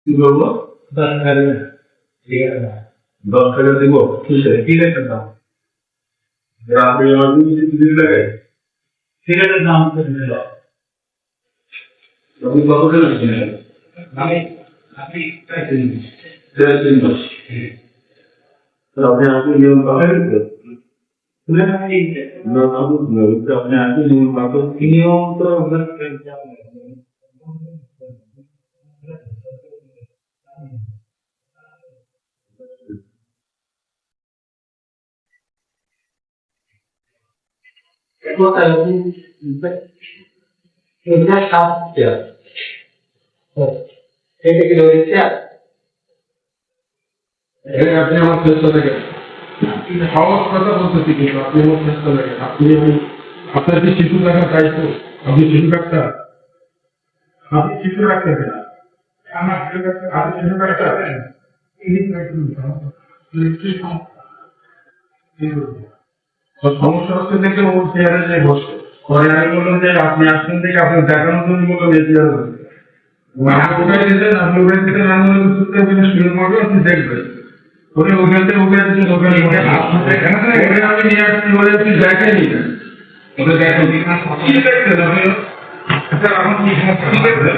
কি বলবো? 10,000 ঠিক আছে। 10,000 দিব কিসে? সিগারেটের দাম। আপনি আমার দিদি লাগে সিগারেটের দাম তো দিল। আপনি কত টাকা দিচ্ছেন? আপনি চাইছেন। 3 মাস। আপনি আপনি নিয়ম পাবেন তো? না আপনি আপনি নিয়ম পাবেন নিয়ম তো এটা শাস্ত্র এটা কি রয়েছে আপনি আমার চেষ্টা দেখেন সহজ কথা বলতেছি কিন্তু আপনি আমার চেষ্টা দেখেন আপনি আপনার যে শিশু রাখার দায়িত্ব আপনি শিশু ডাক্তার আপনি শিশু ডাক্তার না আমার আপনি শিশু ডাক্তার সমস্যা হচ্ছে দেখে ও চেয়ারে যে বসে পরে আমি বললাম যে আপনি আসছেন থেকে আপনার দেখানোর জন্য বললাম এই চেয়ারে বসে ওটাই দিতেন আপনি ওটাই দিতেন আমি শুরু করবো আপনি দেখবেন ওরে ওখানে ওখানে আমি নিয়ে আসছি ওরে আপনি দেখাই নি ওদের দেখেন কি দেখছেন আপনি এখন কি ঠিক আছে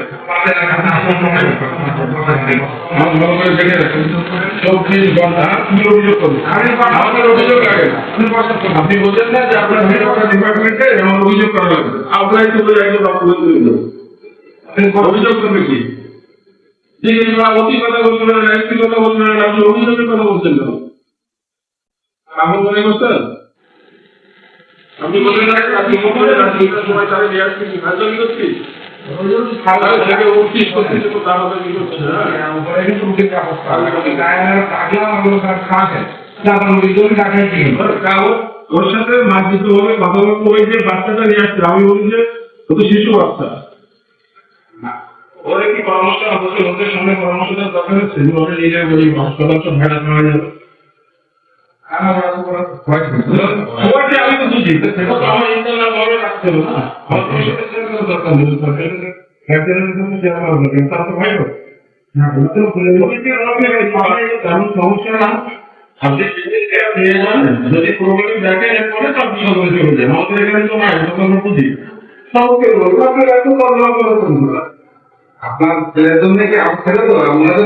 আপনি বলছেন না যে আপনার ডিপার্টমেন্টে আমার অভিযোগ করা লাগবে আপনার অভিযোগ করবে কি অতি কথা বলবেন না একটি কথা বলবেন না আপনি অভিযোগের কথা বলছেন কেন আপনি মনে করছেন আপনি বলবেন না আপনি সময় তারা নিয়ে আসছি কাজলি করছি ওর সাথে মারপিট হবে কথা বলতে ওই যে বাচ্চাটা নিয়ে আসছে আমি বলি যে ও তো শিশু বাচ্চা ওরা কি পরামর্শ অবশ্যই ওদের সঙ্গে পরামর্শ দেওয়ার দরকার হচ্ছে ওদের নিজের বলি হাসপাতাল তো ভাড়া নেওয়া যাবে আমি তো বুঝি আমার ইন্টারনাল ভাবে রাখতে হবে না আমার দরকার নেই সমস্যা না আপনি যদি প্রবলেম দেখেন এরপরে তো আপনি সবাই চলে যান আমাদের এখানে তো নাই আমরা বুঝি সবকে বলবো আপনার এত কর্মা করেছেন আপনার ছেলের জন্য কি আমার ছেলে তো আমাদের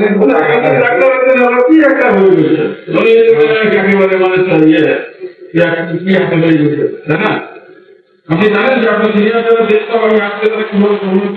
কি একটা হয়ে গেছে একেবারে মানে কি একটা হয়ে গেছে তাই না আপনি জানেন যে আপনার সিনিয়র যারা দেশটা আমি আসতে তারা কিভাবে